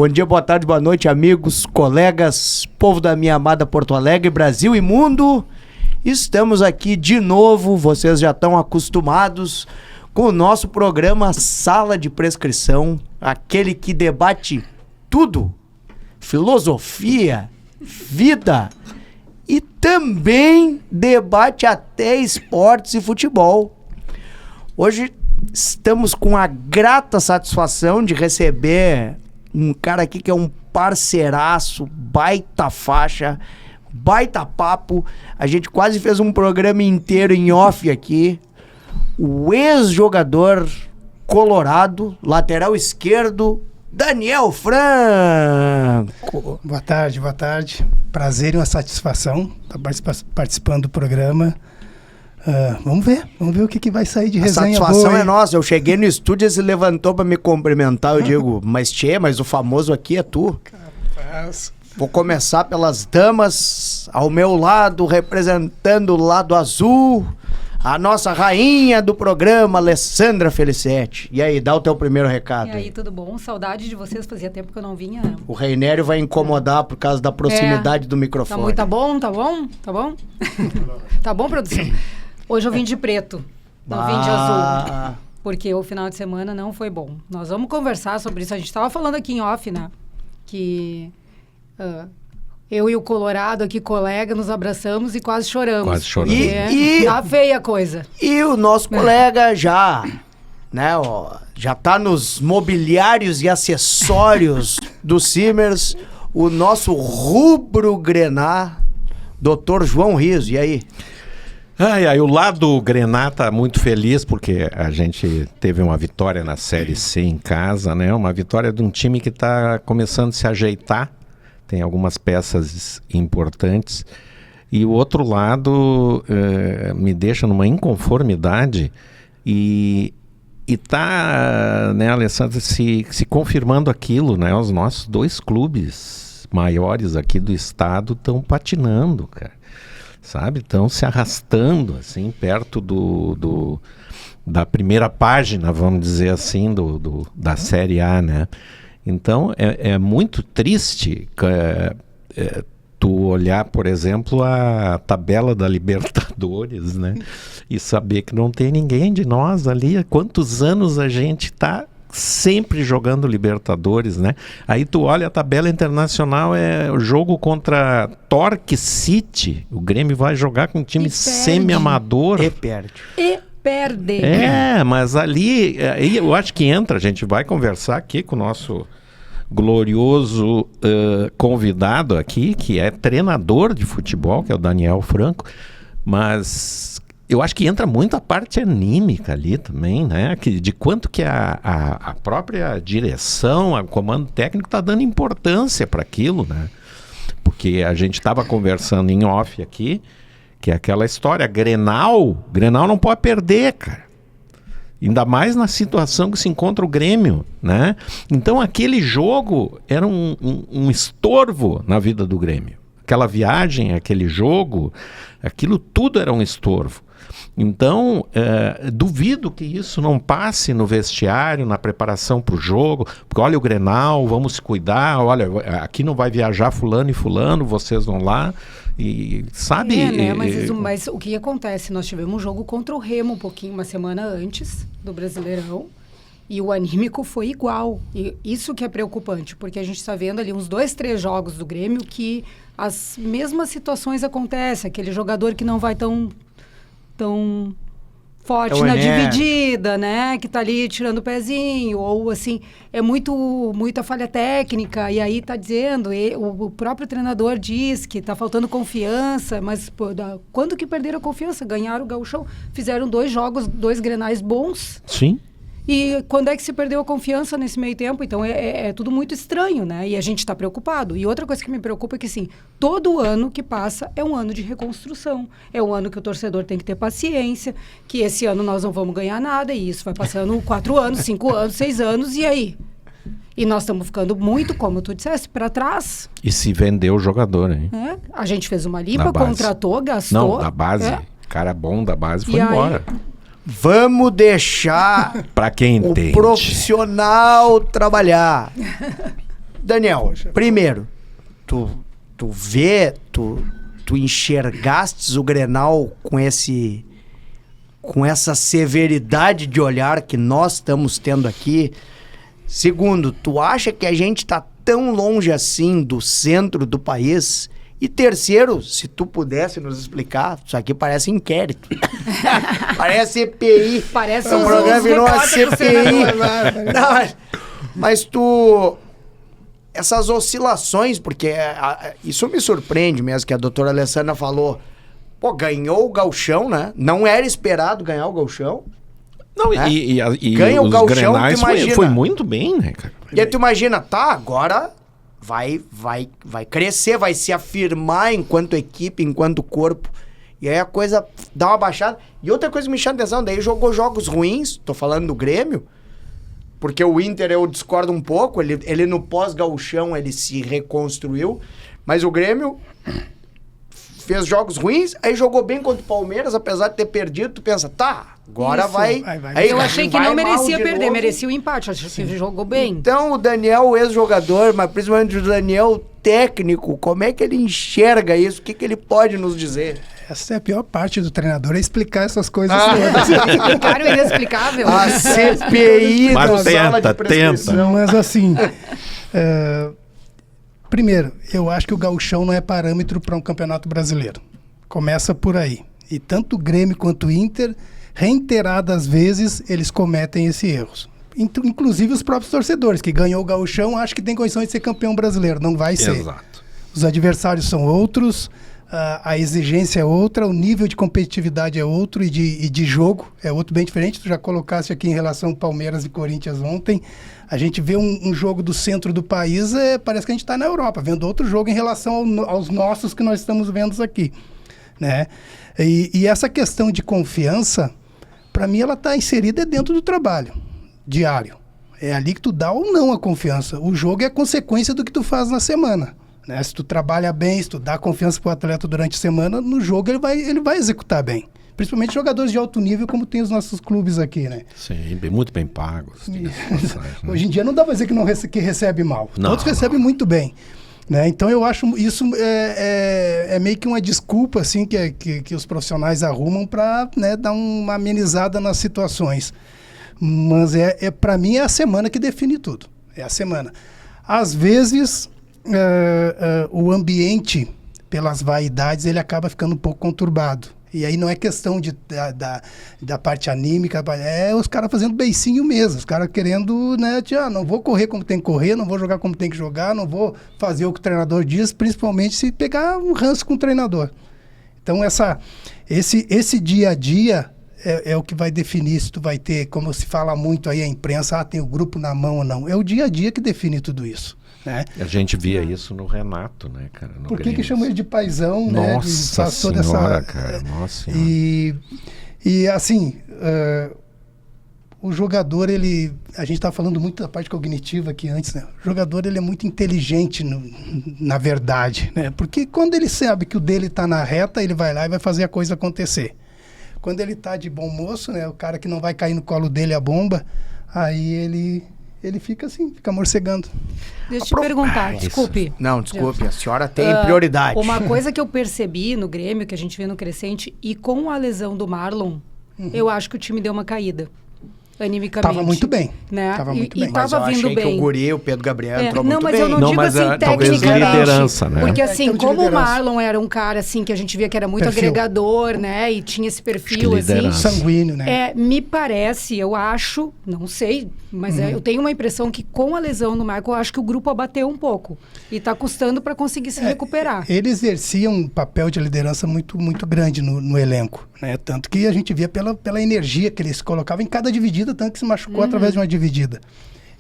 Bom dia, boa tarde, boa noite, amigos, colegas, povo da minha amada Porto Alegre, Brasil e mundo. Estamos aqui de novo, vocês já estão acostumados com o nosso programa Sala de Prescrição, aquele que debate tudo, filosofia, vida e também debate até esportes e futebol. Hoje estamos com a grata satisfação de receber um cara aqui que é um parceiraço, baita faixa, baita papo. A gente quase fez um programa inteiro em off aqui. O ex-jogador colorado, lateral esquerdo, Daniel Franco. Boa tarde. Prazer e uma satisfação estar participando do programa. Vamos ver o que vai sair de resenha boa. A satisfação é nossa. Eu cheguei no estúdio e ele se levantou pra me cumprimentar. Eu digo, mas o famoso aqui é tu. Capaz. Vou começar pelas damas. Ao meu lado, representando o lado azul, a nossa rainha do programa, Alessandra Felicetti. E aí, dá o teu primeiro recado. E aí, tudo bom? Saudade de vocês, fazia tempo que eu não vinha. O Reinério vai incomodar por causa da proximidade do microfone. Tá bom? Tá bom, produção? Hoje eu vim de preto, não vim de azul, porque o final de semana não foi bom. Nós vamos conversar sobre isso. A gente estava falando aqui em off, né? Que eu e o Colorado aqui, colega, nos abraçamos e quase choramos. E tá feia a coisa. E o nosso colega já tá nos mobiliários e acessórios do Simers, o nosso rubro-grená, Dr. João Riso. E aí? O lado Grená tá muito feliz porque a gente teve uma vitória na Série C em casa, né? Uma vitória de um time que está começando a se ajeitar, tem algumas peças importantes. E o outro lado me deixa numa inconformidade e tá, né, Alessandra, se confirmando aquilo, né? Os nossos dois clubes maiores aqui do estado estão patinando, cara. Sabe? Estão se arrastando, assim, perto da primeira página, vamos dizer assim, da Série A, né? Então, é muito triste tu olhar, por exemplo, a tabela da Libertadores, né? E saber que não tem ninguém de nós ali. Há quantos anos a gente está sempre jogando Libertadores, né? Aí tu olha a tabela internacional, é o jogo contra Torque City. O Grêmio vai jogar com um time semi-amador. E perde. Mas ali, eu acho que entra, a gente vai conversar aqui com o nosso glorioso convidado aqui, que é treinador de futebol, que é o Daniel Franco, mas eu acho que entra muito a parte anímica ali também, né? De quanto que a própria direção, o comando técnico está dando importância para aquilo, né? Porque a gente estava conversando em off aqui, que é aquela história, Grenal não pode perder, cara. Ainda mais na situação que se encontra o Grêmio, né? Então aquele jogo era um estorvo na vida do Grêmio. Aquela viagem, aquele jogo, aquilo tudo era um estorvo. Então, duvido que isso não passe no vestiário, na preparação para o jogo, porque olha o Grenal, vamos se cuidar, olha, aqui não vai viajar fulano e fulano, vocês vão lá, e sabe... Né? Mas o que acontece? Nós tivemos um jogo contra o Remo uma semana antes do Brasileirão, e o anímico foi igual, e isso que é preocupante, porque a gente está vendo ali uns 2, 3 jogos do Grêmio que as mesmas situações acontecem, aquele jogador que não vai tão forte na dividida, né? Que tá ali tirando o pezinho, ou assim, é muita falha técnica, e aí tá dizendo, o próprio treinador diz que tá faltando confiança, mas quando que perderam a confiança? Ganharam o Gauchão, fizeram 2 jogos, 2 Grenais bons. Sim. E quando é que se perdeu a confiança nesse meio tempo? Então, é tudo muito estranho, né? E a gente está preocupado. E outra coisa que me preocupa é que, assim, todo ano que passa é um ano de reconstrução. É um ano que o torcedor tem que ter paciência, que esse ano nós não vamos ganhar nada, e isso vai passando 4 anos, 5 anos, 6 anos, e aí? E nós estamos ficando muito, como tu disseste, para trás. E se vendeu o jogador, hein? A gente fez uma limpa, contratou, gastou. Não, da base. Cara bom da base foi embora. Vamos deixar para quem entende. O profissional trabalhar. Daniel, primeiro, tu enxergastes o Grenal com essa severidade de olhar que nós estamos tendo aqui? Segundo, tu acha que a gente tá tão longe assim do centro do país? E terceiro, se tu pudesse nos explicar, isso aqui parece inquérito. Parece CPI. Parece o programa virou uma repórter do CPI. Não, mas essas oscilações, porque isso me surpreende mesmo, que a doutora Alessandra falou. Pô, ganhou o Gauchão, né? Não era esperado ganhar o Gauchão. Não, né? e ganha o os Gauchão, Grenais tu imagina. foi muito bem, né, cara? E aí tu imagina, tá, agora vai crescer, vai se afirmar enquanto equipe, enquanto corpo. E aí a coisa dá uma baixada. E outra coisa que me chama atenção, daí jogou jogos ruins, tô falando do Grêmio, porque o Inter eu discordo um pouco, ele no pós-gauchão ele se reconstruiu, mas o Grêmio fez jogos ruins, aí jogou bem contra o Palmeiras, apesar de ter perdido, tu pensa, tá, agora Isso, vai. vai. Eu achei que não merecia perder, novo. merecia o empate, achei que jogou bem. Então o Daniel, o ex-jogador, mas principalmente o Daniel técnico, como é que ele enxerga isso? O que ele pode nos dizer? Essa é a pior parte do treinador, é explicar essas coisas. Cara, é inexplicável. A CPI Mas da sala de tenta. prescrição. Mas assim, primeiro, eu acho que o gauchão não é parâmetro para um campeonato brasileiro. Começa por aí. E tanto o Grêmio quanto o Inter, reiteradas vezes, eles cometem esses erros. Inclusive os próprios torcedores, que ganhou o gauchão, acham que tem condições de ser campeão brasileiro. Não vai ser. Exato. Os adversários são outros, a exigência é outra, o nível de competitividade é outro e de jogo é outro bem diferente. Tu já colocaste aqui em relação ao Palmeiras e Corinthians ontem. A gente vê um jogo do centro do país, parece que a gente está na Europa, vendo outro jogo em relação aos nossos que nós estamos vendo aqui. Né? E essa questão de confiança, para mim, ela está inserida dentro do trabalho diário. É ali que tu dá ou não a confiança. O jogo é a consequência do que tu faz na semana. Né? Se tu trabalha bem, se tu dá confiança para o atleta durante a semana, no jogo ele vai executar bem. Principalmente jogadores de alto nível, como tem os nossos clubes aqui, né? Sim, muito bem pagos. Hoje em dia não dá para dizer que recebe mal. Todos recebem muito bem. Né? Então eu acho isso é meio que uma desculpa assim, que os profissionais arrumam para, né, dar uma amenizada nas situações. Mas para mim é a semana que define tudo. É a semana. Às vezes o ambiente, pelas vaidades, ele acaba ficando um pouco conturbado. E aí não é questão da parte anímica, é os caras fazendo beicinho mesmo, os caras querendo, né, não vou correr como tem que correr, não vou jogar como tem que jogar, não vou fazer o que o treinador diz, principalmente se pegar um ranço com o treinador. Então esse dia a dia é o que vai definir se tu vai ter, como se fala muito aí a imprensa, tem o grupo na mão ou não. É o dia a dia que define tudo isso. Né? A gente via isso no Renato, né, cara? Por que chamam ele de paizão, né? Nossa senhora, cara. Nossa senhora. E assim, o jogador, a gente estava falando muito da parte cognitiva aqui antes, né? O jogador, ele é muito inteligente, na verdade, né? Porque quando ele sabe que o dele está na reta, ele vai lá e vai fazer a coisa acontecer. Quando ele está de bom moço, né? O cara que não vai cair no colo dele a bomba, aí ele fica assim, fica morcegando. Deixa eu te perguntar, desculpe. Não, desculpe, a senhora tem prioridade. Uma coisa que eu percebi no Grêmio, que a gente vê no Crescente, e com a lesão do Marlon, eu acho que o time deu uma caída. Animicamente. Tava muito bem. Né? Tava muito bem. Mas tava eu vindo achei bem. que o Guri, o Pedro Gabriel, entrou muito mas bem. eu não digo mas assim, talvez tecnicamente. liderança, né? Porque assim, Questão de como o liderança. Marlon era um cara assim, que a gente via que era muito agregador, né? E tinha esse perfil, assim. liderança. Sanguíneo, né? Me parece, eu acho, não sei, mas eu tenho uma impressão que com a lesão do Michael, eu acho que o grupo abateu um pouco. E tá custando para conseguir se recuperar. Ele exercia um papel de liderança muito, muito grande no elenco. Né? Tanto que a gente via pela energia que ele se colocava em cada dividida, tanto que se machucou através de uma dividida.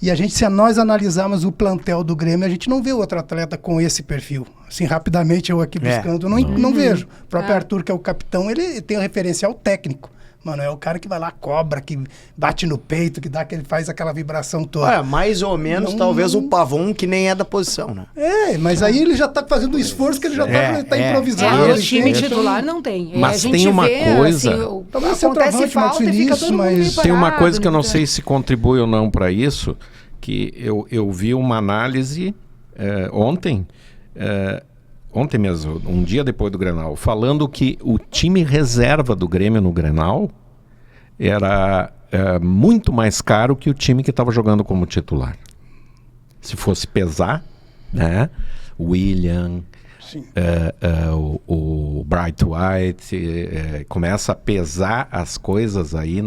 E se nós analisarmos o plantel do Grêmio, a gente não vê outro atleta com esse perfil. Assim, rapidamente eu aqui buscando, não vejo. O próprio Arthur, que é o capitão, ele tem um referencial técnico. Mano, é o cara que vai lá, cobra, que bate no peito, que ele faz aquela vibração toda. Mais ou menos, talvez o Pavon, que nem é da posição, né? Mas aí ele já tá fazendo um esforço que ele já tá improvisando. O time titular não tem. Mas a gente tem uma coisa... Assim, talvez acontece centroavante, falta e fica todo mundo meio mas tem uma parado, coisa que eu não né? sei se contribui ou não para isso, que eu vi uma análise ontem mesmo, um dia depois do Grenal, falando que o time reserva do Grêmio no Grenal era muito mais caro que o time que estava jogando como titular. Se fosse pesar, né? William, o Bright White, começa a pesar as coisas aí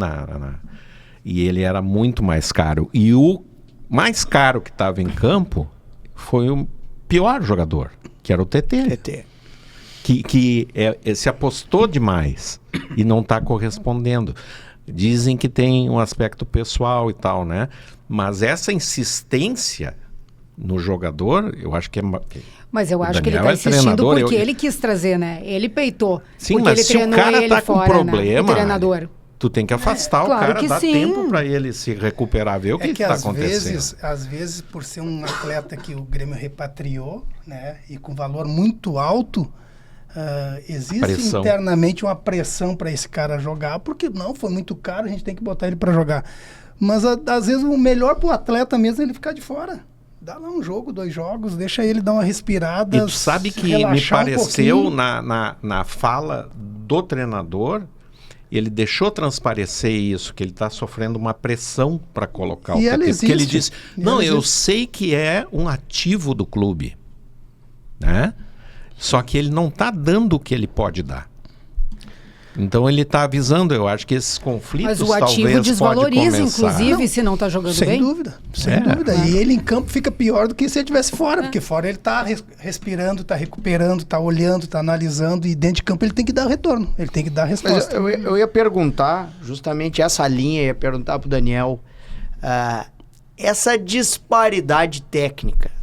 e ele era muito mais caro. E o mais caro que estava em campo foi o pior jogador, que era o TT. Que se apostou demais e não está correspondendo. Dizem que tem um aspecto pessoal e tal, né? Mas essa insistência no jogador, eu acho que é... Mas eu acho que ele está insistindo porque ele quis trazer, né? Ele peitou. Sim, porque mas ele se o cara ele tá com fora, problema, né? O treinador. Tu tem que afastar o claro cara, que dá sim. tempo para ele se recuperar, ver o que está acontecendo. Às vezes, por ser um atleta que o Grêmio repatriou, né? E com valor muito alto, existe internamente uma pressão para esse cara jogar, porque não, foi muito caro, a gente tem que botar ele para jogar. Mas às vezes o melhor para o atleta mesmo é ele ficar de fora. Dá lá um jogo, 2 jogos, deixa ele dar uma respirada. E tu sabe que me pareceu na fala do treinador, ele deixou transparecer isso, que ele está sofrendo uma pressão para colocar o TT. Porque ele disse, eu sei que é um ativo do clube, né? Só que ele não está dando o que ele pode dar. Então ele está avisando, eu acho que esses conflitos talvez Mas o ativo desvaloriza, inclusive, não, se não está jogando sem bem. Sem dúvida. E ele em campo fica pior do que se ele estivesse fora, porque fora ele está respirando, está recuperando, está olhando, está analisando, e dentro de campo ele tem que dar retorno, ele tem que dar resposta. Mas eu ia perguntar, justamente essa linha, ia perguntar para o Daniel, essa disparidade técnica.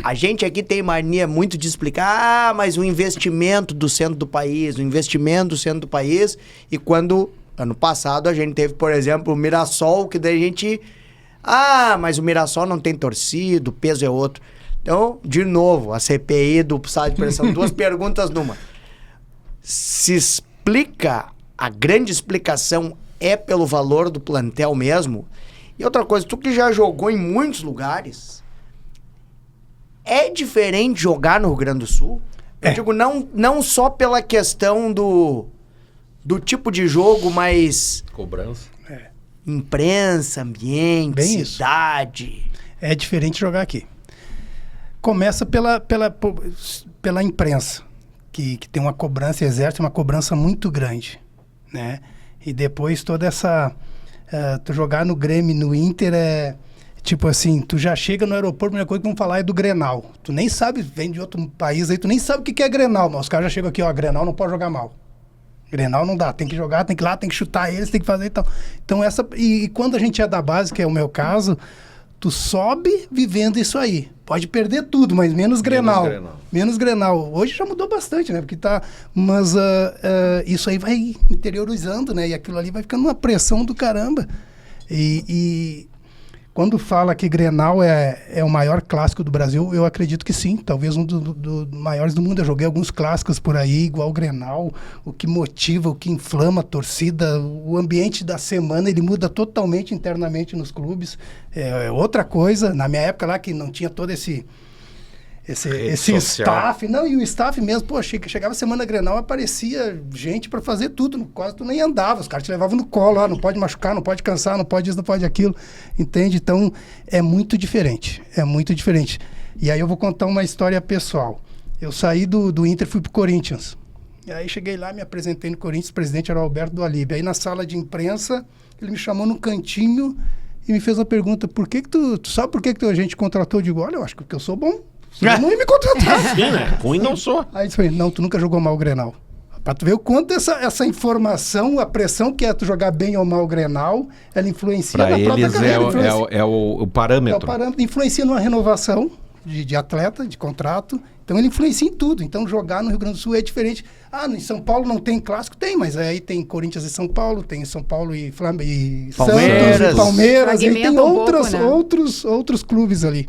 A gente aqui tem mania muito de explicar, mas o investimento do centro do país, e quando, ano passado, a gente teve, por exemplo, o Mirassol, que daí a gente... mas o Mirassol não tem torcida, o peso é outro. Então, de novo, a CPI do Estado de Pressão, 2 perguntas numa. Se explica, a grande explicação é pelo valor do plantel mesmo? E outra coisa, tu que já jogou em muitos lugares... É diferente jogar no Rio Grande do Sul? Eu digo, não só pela questão do tipo de jogo, mas... Cobrança. Imprensa, ambiente, bem cidade. Isso. É diferente jogar aqui. Começa pela imprensa, que tem uma cobrança, exerce uma cobrança muito grande, né? E depois toda essa... tu jogar no Grêmio, no Inter tipo assim, tu já chega no aeroporto, a primeira coisa que vão falar é do Grenal. Tu nem sabe, vem de outro país aí, tu nem sabe o que é Grenal, mas os caras já chegam aqui, Grenal não pode jogar mal. Grenal não dá, tem que jogar, tem que ir lá, tem que chutar eles, tem que fazer e tal. Então e quando a gente é da base, que é o meu caso, tu sobe vivendo isso aí. Pode perder tudo, mas menos Grenal. Menos Grenal. Hoje já mudou bastante, né? Porque mas isso aí vai interiorizando, né? E aquilo ali vai ficando uma pressão do caramba. E quando fala que Grenal é o maior clássico do Brasil, eu acredito que sim. Talvez um dos maiores do mundo. Eu joguei alguns clássicos por aí, igual o Grenal. O que motiva, o que inflama a torcida. O ambiente da semana, ele muda totalmente internamente nos clubes. É outra coisa. Na minha época lá, que não tinha todo esse staff. Não, e o staff mesmo, chegava a semana Grenal, aparecia gente para fazer tudo, quase tu nem andava, os caras te levavam no colo, não pode machucar, não pode cansar, não pode isso, não pode aquilo, entende? Então, é muito diferente. E aí eu vou contar uma história pessoal. Eu saí do Inter e fui pro Corinthians. E aí cheguei lá, me apresentei no Corinthians, o presidente era o Alberto do Alibe. Aí na sala de imprensa, ele me chamou no cantinho e me fez uma pergunta, tu sabe por que a gente contratou? Eu digo, olha, eu acho que porque eu sou bom. Não ia me contratar. Sim, né? Ruim não sou. Aí ele falou, não, tu nunca jogou mal o Grenal. Pra tu ver o quanto essa informação, a pressão que é tu jogar bem ou mal o Grenal, ela influencia pra na própria carreira. É o parâmetro. É o parâmetro. Influencia numa renovação de atleta, de contrato. Então ele influencia em tudo. Então jogar no Rio Grande do Sul é diferente. Em São Paulo não tem clássico? Tem, mas aí tem Corinthians e São Paulo, tem São Paulo e Palmeiras. Santos e Palmeiras. E tem né? outros clubes ali.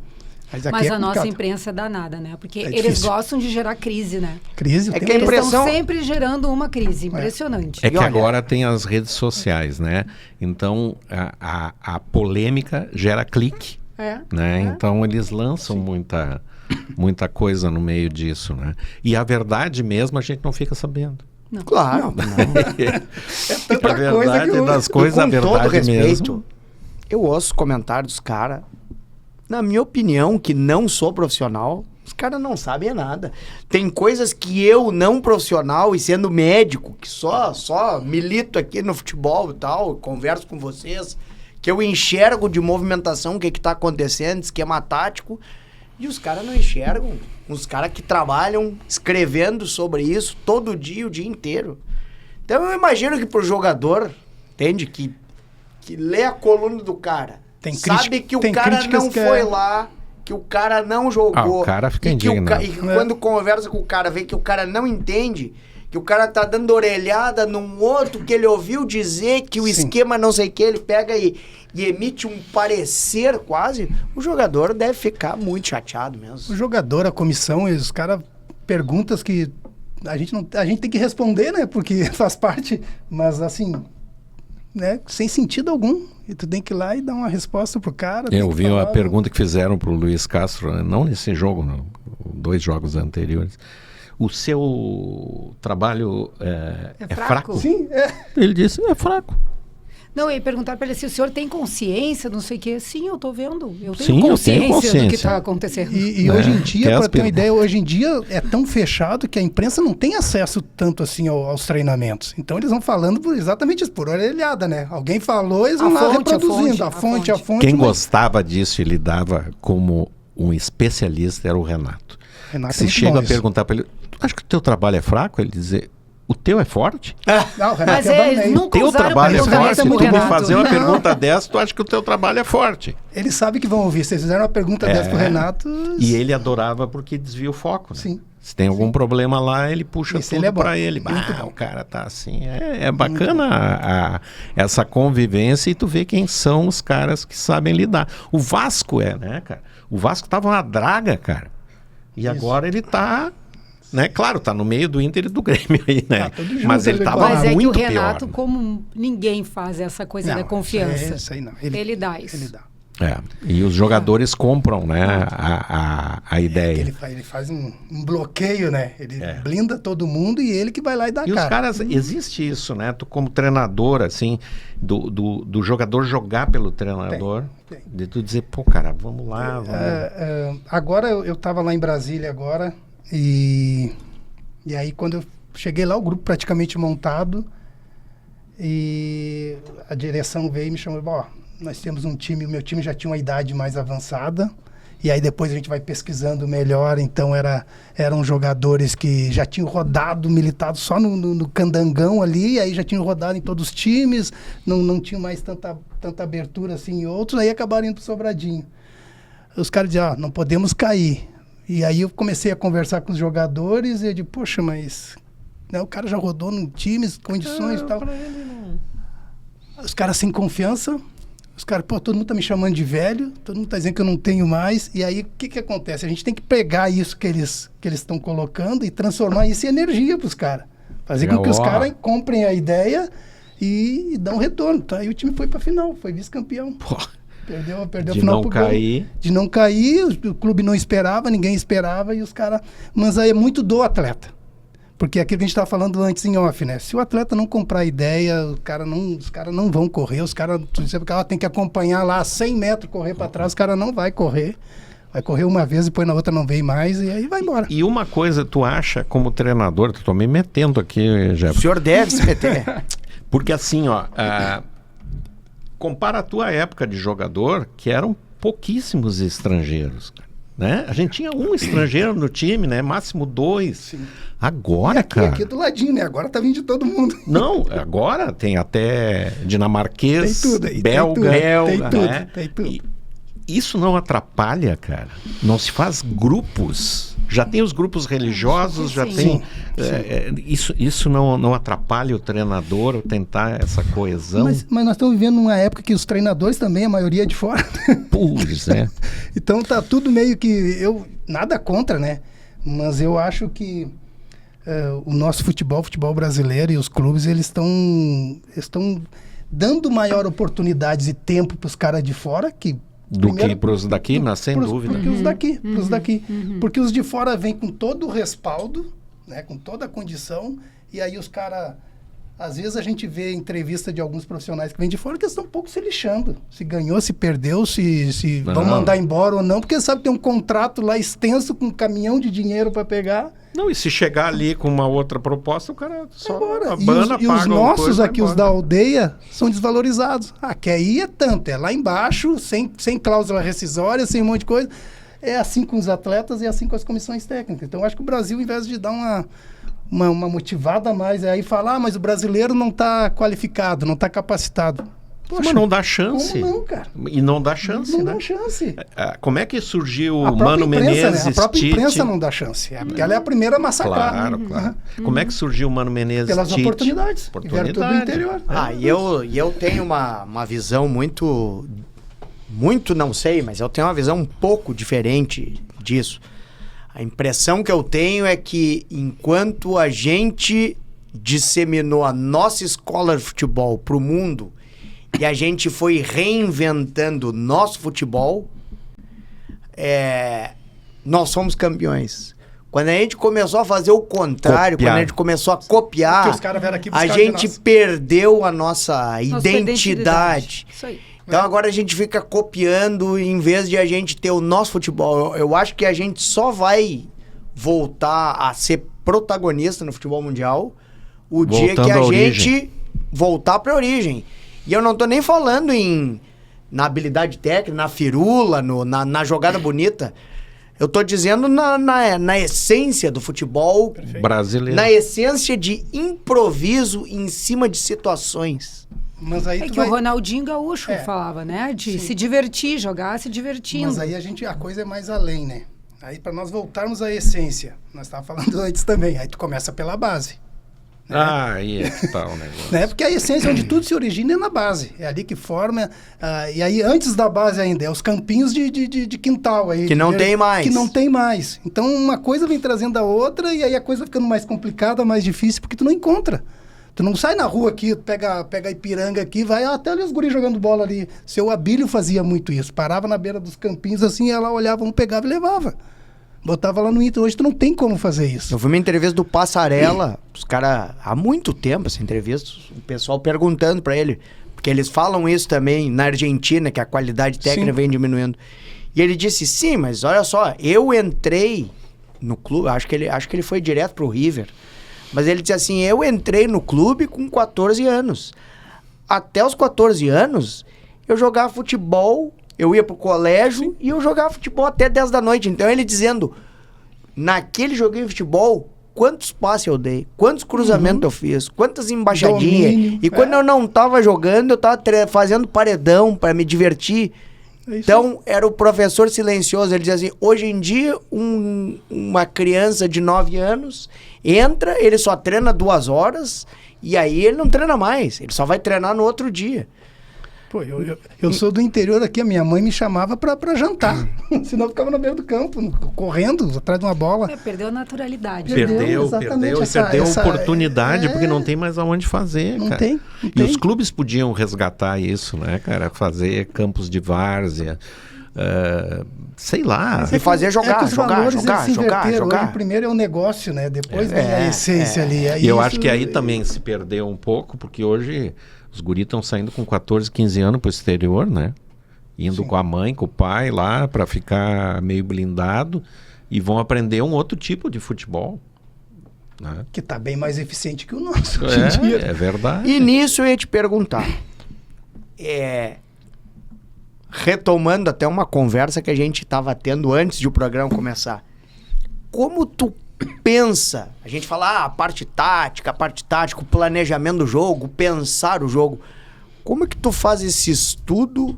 Mas a nossa imprensa é danada, né? Porque eles gostam de gerar crise, né? Crise? Que a impressão... Eles estão sempre gerando uma crise, impressionante. É que agora tem as redes sociais, né? Então, a polêmica gera clique, né? Então, eles lançam muita... muita coisa no meio disso, né? E a verdade mesmo a gente não fica sabendo. Não. Claro. É tanta A verdade coisa que das coisas, a Com todo verdade respeito, mesmo. eu ouço os comentários dos caras. Na minha opinião, que não sou profissional, os caras não sabem nada. Tem coisas que eu, não profissional e sendo médico, que só milito aqui no futebol e tal, converso com vocês, que eu enxergo de movimentação o que tá acontecendo, esquema tático, e os caras não enxergam. Os caras que trabalham escrevendo sobre isso todo dia, o dia inteiro. Então eu imagino que pro jogador, entende? Que lê a coluna do cara, sabe que o cara não foi lá, que o cara não jogou. O cara fica indignado. E que quando conversa com o cara, vê que o cara não entende, que o cara tá dando orelhada num outro que ele ouviu dizer que o esquema não sei o que, ele pega e emite um parecer quase, o jogador deve ficar muito chateado mesmo. O jogador, a comissão, os caras, perguntas que a gente tem que responder, né? Porque faz parte, mas assim, né? Sem sentido algum. E tu tem que ir lá e dar uma resposta pro cara. Eu vi a pergunta que fizeram pro Luiz Castro, né? Não nesse jogo, não, 2 jogos anteriores. O seu trabalho é fraco? Sim, é. Ele disse, é fraco. Não, e perguntar para ele se o senhor tem consciência, não sei o quê. Sim, eu tô vendo. Eu tenho Sim, eu tenho consciência do que consciência. está acontecendo. E hoje em dia, para ter uma perguntas. ideia, hoje em dia é tão fechado que a imprensa não tem acesso tanto assim aos treinamentos. Então eles vão falando exatamente isso, por orelhada, né? Alguém falou, eles vão lá reproduzindo. A fonte. Quem gostava disso e lidava como um especialista era o Renato. Renato Se chega a perguntar para ele, acho que o teu trabalho é fraco? Ele dizer, o teu é forte? Não, o Renato Mas é bom, eles né? nunca Teu usaram trabalho é pergunta forte? dessa Tu pro me Renato. fazer uma Não. pergunta dessa, tu acha que o teu trabalho é forte? Eles sabem que vão ouvir. Se eles fizeram uma pergunta dessa pro Renato... E ele adorava porque desvia o foco, né? Sim. Se tem algum problema lá, ele puxa Esse tudo ele é bom. pra ele. Muito bom. O cara tá assim. É bacana essa convivência e tu vê quem são os caras que sabem lidar. O Vasco né, cara? O Vasco tava uma draga, cara. E agora ele tá... Né? Claro, tá no meio do Inter e do Grêmio aí, né? Tá tudo junto, Mas ele ele tava Mas é que o muito Renato, pior. como ninguém faz essa coisa Não, da confiança, Isso aí não. ele dá isso. Ele dá. E os jogadores compram, né, a ideia. Ele faz um bloqueio, né? Ele blinda todo mundo e ele que vai lá e dá E cara. os caras, existe isso, né? Tu como treinador, assim, do jogador jogar pelo treinador, Tem. de tu dizer, pô, cara, vamos lá. Vamos... Agora eu tava lá em Brasília agora e aí quando eu cheguei lá, o grupo praticamente montado e a direção veio e me chamou, ó, nós temos um time, o meu time já tinha uma idade mais avançada. E aí depois a gente vai pesquisando melhor, então eram jogadores que já tinham rodado, militado só no candangão ali, aí já tinham rodado em todos os times, não tinham mais tanta abertura assim em outros, aí acabaram indo pro Sobradinho. Os caras diziam, não podemos cair. E aí eu comecei a conversar com os jogadores e eu digo, poxa, mas né, o cara já rodou em times, condições e tal. Os caras sem confiança. Os caras, pô, todo mundo tá me chamando de velho, todo mundo tá dizendo que eu não tenho mais. E aí, o que acontece? A gente tem que pegar isso que eles estão colocando e transformar isso em energia pros caras. Fazer com que os caras comprem a ideia e dão um retorno. Tá? Aí o time foi pra final, foi vice-campeão. Perdeu a de final não pro cair. gol. De não cair, o clube não esperava, ninguém esperava e os caras... Mas aí é muito do atleta. Porque aquilo que a gente estava falando antes em off, né? Se o atleta não comprar a ideia, os caras não vão correr, os caras tem que acompanhar lá 100 metros, correr para trás, os caras não vai correr. Vai correr uma vez, depois na outra não vem mais e aí vai embora. E uma coisa, tu acha como treinador, tô me metendo aqui, Jefferson. O senhor deve se meter. Porque assim, ó, compara a tua época de jogador, que eram pouquíssimos estrangeiros, cara. Né? A gente tinha um estrangeiro no time, né? Máximo 2. Sim. Agora, aqui do ladinho, né? Agora tá vindo de todo mundo. Não, agora tem até dinamarquês, tem tudo aí, belga, tem tudo. E isso não atrapalha, cara? Não se faz grupos? Já tem os grupos religiosos, já tem... Isso não atrapalha o treinador tentar essa coesão? Mas nós estamos vivendo uma época que os treinadores também, a maioria é de fora. Pois é. Então tá tudo meio que... Nada contra, né? Mas eu acho que o nosso futebol brasileiro e os clubes, eles estão dando maior oportunidades e tempo para os caras de fora, que Do que para os daqui, mas sem dúvida. Porque os daqui, pros daqui. Porque os de fora vêm com todo o respaldo, né, com toda a condição, e aí os caras... Às vezes a gente vê entrevista de alguns profissionais que vêm de fora que estão um pouco se lixando. Se ganhou, se perdeu, se vão mandar embora ou não, porque sabe que tem um contrato lá extenso com um caminhão de dinheiro para pegar. Não, e se chegar ali com uma outra proposta, o cara só abana, e os nossos aqui, os da aldeia, são desvalorizados. Ah, quer ir é tanto, é lá embaixo, sem cláusula rescisória, sem um monte de coisa. É assim com os atletas e é assim com as comissões técnicas. Então, eu acho que o Brasil, ao invés de dar uma motivada a mais, aí falar, mas o brasileiro não está qualificado, não está capacitado. Poxa, mas não dá chance. Como não, cara? E não dá chance, não né? dá chance. Como é que surgiu o Mano Menezes, né? A própria Tite? imprensa não dá chance, porque ela é a primeira a massacrar. Claro. Como é que surgiu o Mano Menezes, Pelas Tite? oportunidades. Vieram tudo do interior. E eu tenho uma visão muito, não sei, mas eu tenho uma visão um pouco diferente disso. A impressão que eu tenho é que enquanto a gente disseminou a nossa escola de futebol para o mundo e a gente foi reinventando o nosso futebol, nós fomos campeões. Quando a gente começou a fazer o contrário, quando a gente começou a copiar, os caras vieram aqui a gente perdeu a nossa identidade. Isso aí. Então agora a gente fica copiando em vez de a gente ter o nosso futebol. Eu acho que a gente só vai voltar a ser protagonista no futebol mundial o dia que a gente voltar para a origem. E eu não tô nem falando na habilidade técnica, na firula, na jogada bonita. Eu tô dizendo na essência do futebol brasileiro. Na essência de improviso em cima de situações. Mas aí o Ronaldinho Gaúcho falava, né? De se divertir, jogar se divertindo. Mas aí a coisa é mais além, né? Aí para nós voltarmos à essência, nós estávamos falando antes também, aí tu começa pela base. Né? Aí é que tá o negócio. Né? Porque a essência onde tudo se origina é na base. É ali que forma. E aí, antes da base ainda, é os campinhos de quintal. Aí, que não tem mais. Que não tem mais. Então, uma coisa vem trazendo a outra e aí a coisa vai ficando mais complicada, mais difícil, porque tu não encontra. Tu não sai na rua aqui, pega a Ipiranga aqui, vai até ali os guris jogando bola ali. Seu Abílio fazia muito isso. Parava na beira dos campinhos assim, ela olhava, um pegava e levava. Botava lá no Inter. Hoje tu não tem como fazer isso. Eu fui uma entrevista do Passarella, os caras, há muito tempo essa entrevista, o pessoal perguntando pra ele, porque eles falam isso também na Argentina, que a qualidade técnica vem diminuindo. E ele disse, sim, mas olha só, eu entrei no clube, acho que ele foi direto pro River, mas ele disse assim, eu entrei no clube com 14 anos. Até os 14 anos, eu jogava futebol, eu ia pro colégio e eu jogava futebol até 10 da noite. Então ele dizendo, naquele joguinho de futebol, quantos passes eu dei, quantos cruzamentos eu fiz, quantas embaixadinhas. Domínio, e quando eu não tava jogando, eu tava fazendo paredão para me divertir. Então, era o professor silencioso. Ele dizia assim, hoje em dia, uma criança de 9 anos entra, ele só treina 2 horas e aí ele não treina mais. Ele só vai treinar no outro dia. Pô, eu sou do interior aqui, a minha mãe me chamava pra jantar. Senão eu ficava na beira do campo, correndo, atrás de uma bola. Perdeu a naturalidade. Perdeu a oportunidade, porque não tem mais aonde fazer, não cara. Tem. E os clubes podiam resgatar isso, né, cara? Fazer campos de várzea, sei lá. E fazer jogar. Primeiro é o negócio, né? Depois vem a essência ali. E eu acho que aí também se perdeu um pouco, porque hoje os guris estão saindo com 14, 15 anos pro exterior, né? Indo com a mãe, com o pai lá para ficar meio blindado e vão aprender um outro tipo de futebol. Né? Que tá bem mais eficiente que o nosso hoje em dia. É verdade. E nisso eu ia te perguntar. Retomando até uma conversa que a gente estava tendo antes de o programa começar. Como tu pensa? A gente fala a parte tática, o planejamento do jogo, pensar o jogo. Como é que tu faz esse estudo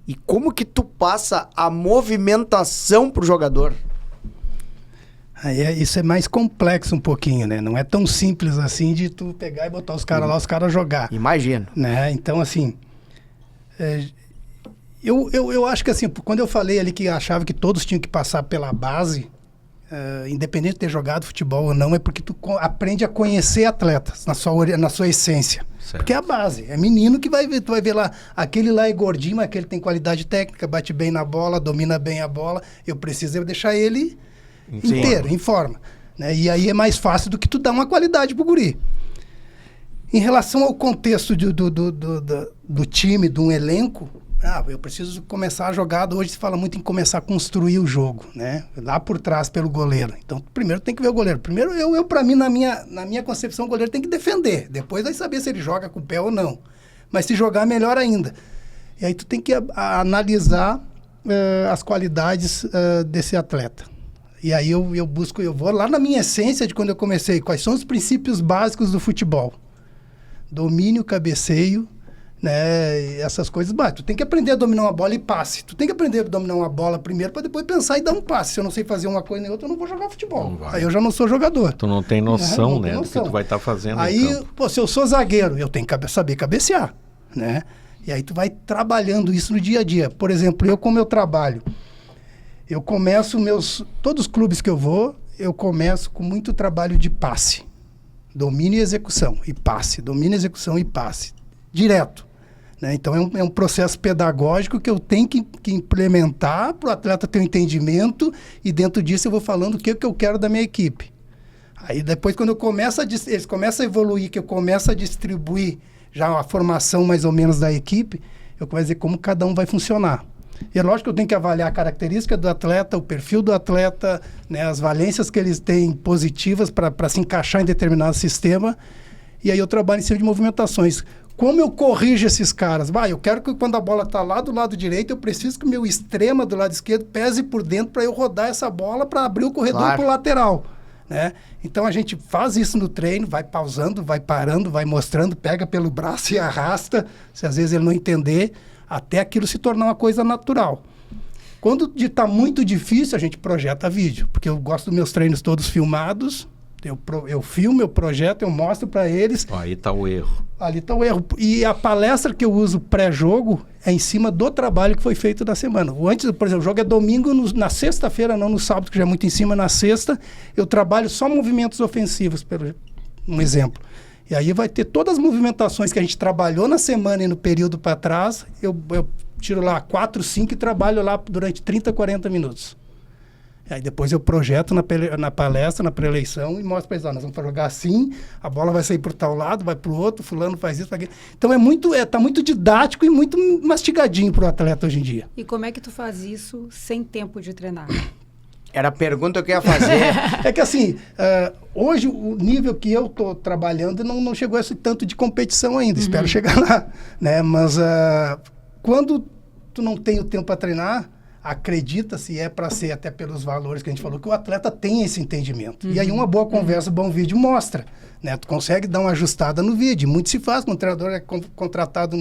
e como que tu passa a movimentação pro jogador? Isso é mais complexo um pouquinho, né? Não é tão simples assim de tu pegar e botar os caras lá, os caras jogar. Imagino. Né? Então, assim... Eu acho que assim, quando eu falei ali que achava que todos tinham que passar pela base, independente de ter jogado futebol ou não, é porque tu aprende a conhecer atletas na sua essência. Certo. Porque é a base. É menino que vai ver, tu vai ver lá, aquele lá é gordinho, mas aquele tem qualidade técnica, bate bem na bola, domina bem a bola. Eu preciso deixar ele inteiro, em forma. Né? E aí é mais fácil do que tu dar uma qualidade pro guri. Em relação ao contexto do time, de um elenco, eu preciso começar a jogada. Hoje se fala muito em começar a construir o jogo, né? Lá por trás pelo goleiro. Então, primeiro tem que ver o goleiro. Primeiro, para mim, na minha concepção, o goleiro tem que defender. Depois vai saber se ele joga com o pé ou não. Mas se jogar, melhor ainda. E aí tu tem que analisar as qualidades desse atleta. E aí eu vou lá na minha essência de quando eu comecei. Quais são os princípios básicos do futebol? Domínio, cabeceio, né? Essas coisas. Tu tem que aprender a dominar uma bola e passe. Tu tem que aprender a dominar uma bola primeiro para depois pensar e dar um passe. Se eu não sei fazer uma coisa nem outra, eu não vou jogar futebol. Aí eu já não sou jogador. Tu não tem noção, né? Do que tu vai estar fazendo. Aí, se eu sou zagueiro, eu tenho que saber cabecear, né? E aí tu vai trabalhando isso no dia a dia. Por exemplo, como eu trabalho, eu começo todos os clubes que eu vou, eu começo com muito trabalho de passe. Domínio e execução e passe. Domínio, execução e passe. Direto. Né? Então, é um processo pedagógico que eu tenho que implementar para o atleta ter um entendimento e dentro disso eu vou falando o que eu quero da minha equipe. Aí depois, quando eles começam a evoluir, que eu começo a distribuir já a formação mais ou menos da equipe, eu começo a dizer como cada um vai funcionar. E é lógico que eu tenho que avaliar a característica do atleta, o perfil do atleta, né, as valências que eles têm positivas para se encaixar em determinado sistema. E aí eu trabalho em cima de movimentações. Como eu corrijo esses caras? Eu quero que quando a bola está lá do lado direito, eu preciso que o meu extrema do lado esquerdo pese por dentro para eu rodar essa bola para abrir o corredor para o lateral. Né? Então a gente faz isso no treino, vai pausando, vai parando, vai mostrando, pega pelo braço e arrasta, se às vezes ele não entender, até aquilo se tornar uma coisa natural. Quando está muito difícil, a gente projeta vídeo, porque eu gosto dos meus treinos todos filmados, eu filmo, eu projeto, eu mostro para eles. Aí está o erro. Ali está o erro. E a palestra que eu uso pré-jogo é em cima do trabalho que foi feito na semana. Antes, por exemplo, o jogo é domingo, na sexta-feira, não no sábado, que já é muito em cima, na sexta, eu trabalho só movimentos ofensivos, um exemplo. E aí vai ter todas as movimentações que a gente trabalhou na semana e no período para trás, eu tiro lá 4, 5 e trabalho lá durante 30, 40 minutos. Aí depois eu projeto na palestra, na pré-eleição e mostro para eles, nós vamos jogar assim, a bola vai sair por tal lado, vai para o outro, fulano faz isso, faz aquilo. Então tá muito didático e muito mastigadinho para o atleta hoje em dia. E como é que tu faz isso sem tempo de treinar? Era a pergunta que eu ia fazer. É que assim, hoje o nível que eu estou trabalhando não chegou a esse tanto de competição ainda, espero chegar lá, né? Mas quando tu não tem o tempo para treinar, acredita-se, é para ser até pelos valores que a gente falou, que o atleta tem esse entendimento. E aí uma boa conversa, bom vídeo mostra. Né? Tu consegue dar uma ajustada no vídeo. Muito se faz, quando o treinador é contratado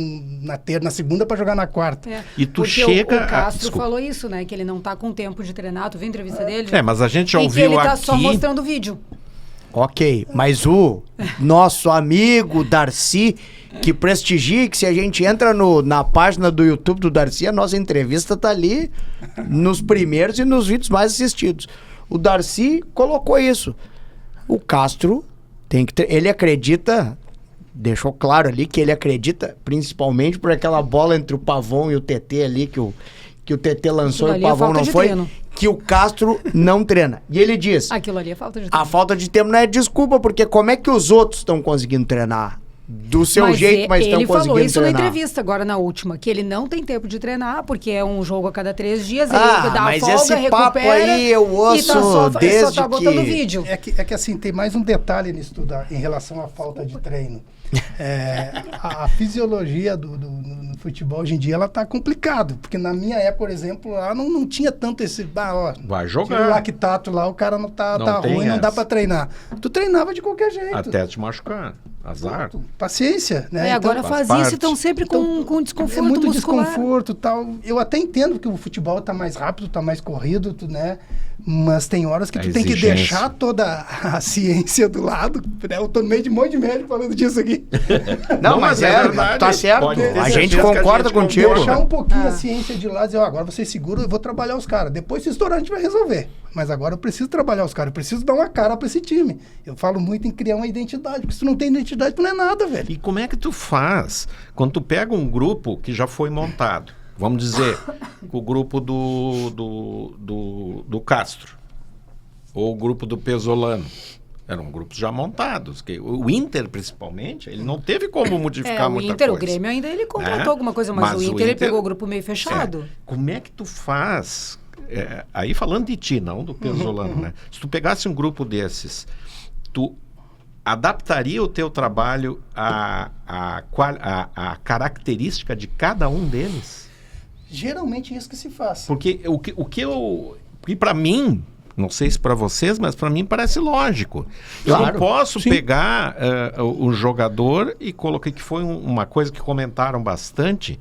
na segunda para jogar na quarta. E tu porque chega... O Castro falou isso, né? Que ele não está com tempo de treinar. Tu viu a entrevista dele? Mas a gente já ouviu aqui. E que ele está aqui... só mostrando o vídeo. Ok, mas o nosso amigo Darcy, que prestigia, que se a gente entra na página do YouTube do Darcy, a nossa entrevista tá ali nos primeiros e nos vídeos mais assistidos. O Darcy colocou isso. O Castro tem que ele acredita, deixou claro ali que ele acredita, principalmente por aquela bola entre o Pavão e o TT ali, que o TT lançou e o Pavão não foi, que o Castro não treina. E ele diz... Aquilo ali é falta de tempo. A falta de tempo não é desculpa, porque como é que os outros estão conseguindo treinar? Do seu jeito, mas estão conseguindo treinar. Ele falou isso na entrevista, agora na última, que ele não tem tempo de treinar, porque é um jogo a cada 3 dias, ele dá mas folga, esse recupera, papo aí eu ouço desde só tá botando vídeo. É que assim, tem mais um detalhe nisso tudo, em relação à falta de treino. A fisiologia no futebol hoje em dia, ela tá complicado, porque na minha época, por exemplo, lá não tinha tanto esse... vai jogar. Tira o lactato lá, o cara não tá ruim, não dá pra treinar. Tu treinava de qualquer jeito. Até te machucar. Azar. Paciência, né? Agora então, faz isso e estão sempre com desconforto muito muscular. Desconforto tal. Eu até entendo que o futebol tá mais rápido, tá mais corrido, né? Mas tem horas que tu tem que deixar toda a ciência do lado, né? Eu tô no meio de um monte de médico falando disso aqui. Não, mas é verdade. Tá certo. A gente concorda contigo. Deixar um pouquinho a ciência de lado e dizer, agora você segura, eu vou trabalhar os caras. Depois, se estourar, a gente vai resolver. mas agora eu preciso trabalhar os caras, eu preciso dar uma cara para esse time. Eu falo muito em criar uma identidade, porque se tu não tem identidade, tu não é nada, velho. E como é que tu faz quando tu pega um grupo que já foi montado? Vamos dizer, o grupo do Castro, ou o grupo do Pesolano. Eram grupos já montados. O Inter, principalmente, ele não teve como modificar muita o Inter, coisa. o Grêmio ainda ele contratou alguma coisa, mas o Inter ele pegou o grupo meio fechado. Como é que tu faz... aí falando de ti, não do Pesolano, né? Se tu pegasse um grupo desses, tu adaptaria o teu trabalho à característica de cada um deles? Geralmente é isso que se faz. Porque porque para mim, não sei se para vocês, mas para mim parece lógico. Claro, eu não posso sim. pegar o jogador e coloquei que foi uma coisa que comentaram bastante,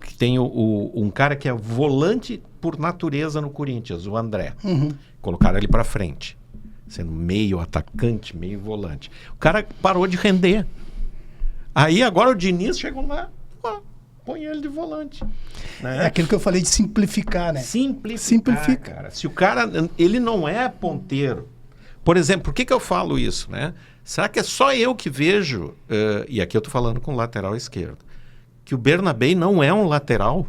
que tem um cara que é volante por natureza no Corinthians, o André. Colocaram ele para frente, sendo meio atacante, meio volante. O cara parou de render. Aí agora o Diniz chegou lá, põe ele de volante. Né? É aquilo que eu falei de simplificar, né? Simplifica. Cara. Se o cara, ele não é ponteiro. Por exemplo, por que eu falo isso, né? Será que é só eu que vejo, e aqui eu tô falando com o lateral esquerdo, que o Bernabé não é um lateral?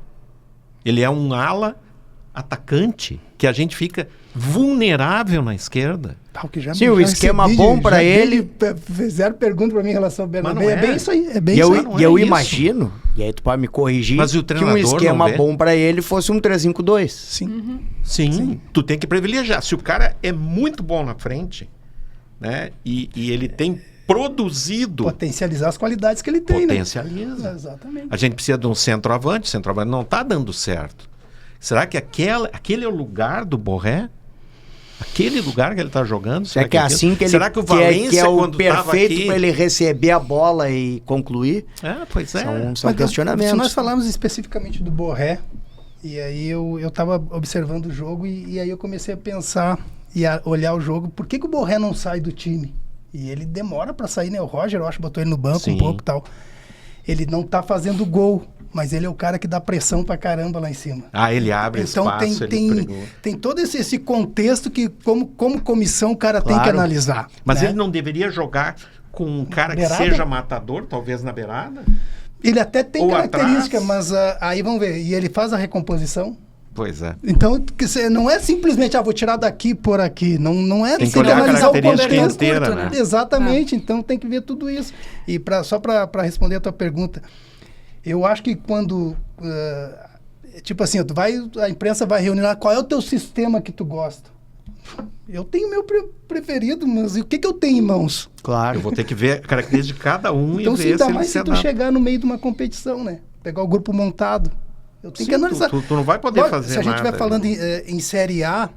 Ele é um ala atacante, que a gente fica vulnerável na esquerda. Sim, o esquema bom para ele... Fizeram pergunta para mim em relação ao Bernabé. É bem isso aí. É bem E isso aí. eu imagino, e aí tu pode me corrigir, Mas o que um treinador esquema não vê? bom para ele fosse um 3-5-2. Sim. Sim, tu tem que privilegiar. Se o cara é muito bom na frente, né, e ele tem produzido... Potencializar as qualidades que ele tem, Potencializa. né? Exatamente. A gente precisa de um centroavante, o centroavante não está dando certo. Será que aquele é o lugar do Borré? Aquele lugar que ele está jogando? Será que é assim que ele será que o Valência, que é o quando tava perfeito aqui... para ele receber a bola e concluir? Pois é. São Mas, questionamentos. se nós falarmos especificamente do Borré, e aí eu estava observando o jogo e aí eu comecei a pensar e a olhar o jogo, por que o Borré não sai do time? E ele demora para sair, né? O Roger, eu acho, botou ele no banco Sim. um pouco e tal. Ele não tá fazendo gol, mas ele é o cara que dá pressão pra caramba lá em cima. Ele abre Então espaço, tem todo esse contexto que, como comissão, o cara tem que Claro. analisar. Mas né? ele não deveria jogar com um cara Beirada? que seja matador, talvez na beirada? Ele até tem Ou característica, atrás. mas aí vamos ver. E ele faz a recomposição? Pois é. Então, não é simplesmente, vou tirar daqui e pôr aqui. Não é Tem que você olhar a analisar o característica contexto. inteira, curto, né? Exatamente, então tem que ver tudo isso. E só para responder a tua pergunta, eu acho que quando, tipo assim, a imprensa vai reunir lá, qual é o teu sistema que tu gosta? Eu tenho o meu preferido, mas e o que eu tenho em mãos? Claro. Eu vou ter que ver a característica de cada um Então, e ver ainda se ele mais se se tu adapta. chegar no meio de uma competição, né? Pegar o grupo montado. Eu tenho que analisar. Tu não vai poder Lógico, fazer se a gente nada. estiver falando em Série A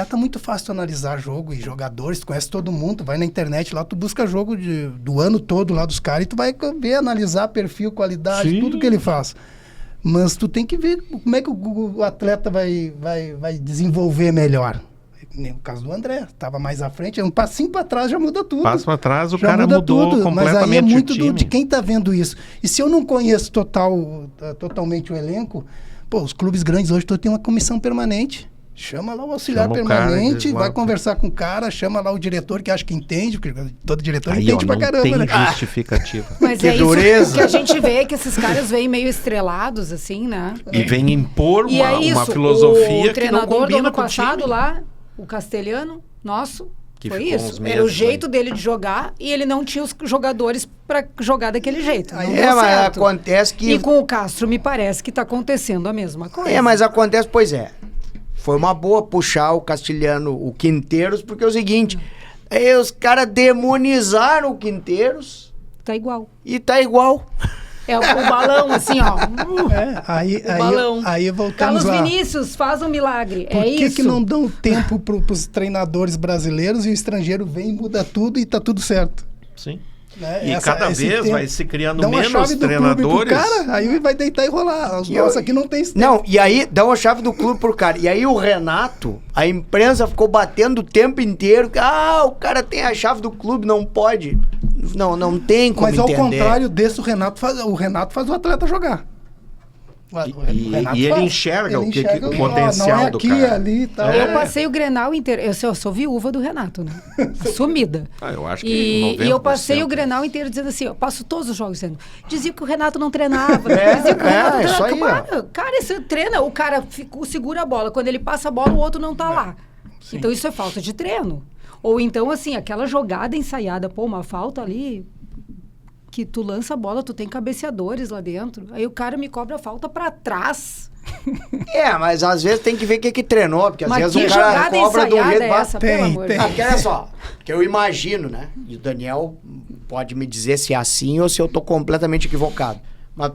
tá muito fácil tu analisar jogo e jogadores, tu conhece todo mundo, tu vai na internet lá, tu busca jogo do ano todo lá dos caras e tu vai ver, analisar perfil, qualidade, Sim. tudo que ele faz. Mas tu tem que ver como é que o atleta vai desenvolver melhor. No caso do André, estava mais à frente, um passinho para trás já muda tudo. Passo para trás, o Já cara muda mudou tudo, completamente mas aí é muito o time. de quem está vendo isso. E se eu não conheço totalmente o elenco, os clubes grandes hoje têm uma comissão permanente. Chama lá o auxiliar Chama o cara, permanente, diz lá vai o que- conversar com o cara, chama lá o diretor que acha que entende, porque todo diretor Aí, entende ó, pra não caramba, tem né? justificativa. Mas Que é isso dureza. que a gente vê, que esses caras vêm meio estrelados, assim, né? E vem impor E é uma isso, filosofia o que não treinador do combina ano com o passado time. lá, o castelhano, nosso, Que foi ficou isso. uns Era meses o jeito aí. dele de jogar e ele não tinha os jogadores para jogar daquele jeito. Não deu Mas certo. acontece que... E com o Castro me parece que está acontecendo a mesma coisa. Mas acontece, pois é. Foi uma boa puxar o Castilhano, o Quinteiros, porque é o seguinte, os caras demonizaram o Quinteiros Tá igual. e tá igual. É o balão, assim, ó. Aí, aí voltamos Carlos lá. Vinícius, faz um milagre. Por é que isso. que não dão tempo pros treinadores brasileiros e o estrangeiro vem e muda tudo e tá tudo certo? Sim. Né? E cada esse vez tempo. vai se criando Dá uma menos chave do clube treinadores. pro cara, aí vai deitar e rolar. Os nossos aqui não tem esse tempo. Não, e aí dá uma chave do clube pro cara. E aí o Renato, a imprensa ficou batendo o tempo inteiro. O cara tem a chave do clube, não pode. Não tem como Mas ao entender. contrário desse, o Renato faz o atleta jogar. E ele enxerga o potencial não é do aqui, cara. ali e tal. Eu passei o Grenal inteiro. Eu sou viúva do Renato, né? Sumida. Eu acho que E eu passei o 90%. Grenal inteiro dizendo assim, eu passo todos os jogos dizendo, dizia que o Renato não treinava. Dizia que o Renato não isso treinava. aí, Cara, esse treina, o cara segura a bola. Quando ele passa a bola, o outro não tá lá. Sim. Então isso é falta de treino. Ou então, assim, aquela jogada ensaiada, pô, uma falta ali, que tu lança a bola, tu tem cabeceadores lá dentro. Aí o cara me cobra a falta pra trás. Mas às vezes tem que ver o que treinou, porque às Mas vezes que o cara jogada cobra de um ensaiada jeito... é essa, pelo amor de tem. Deus? Porque olha só, que eu imagino, né? E o Daniel pode me dizer se é assim ou se eu tô completamente equivocado. Mas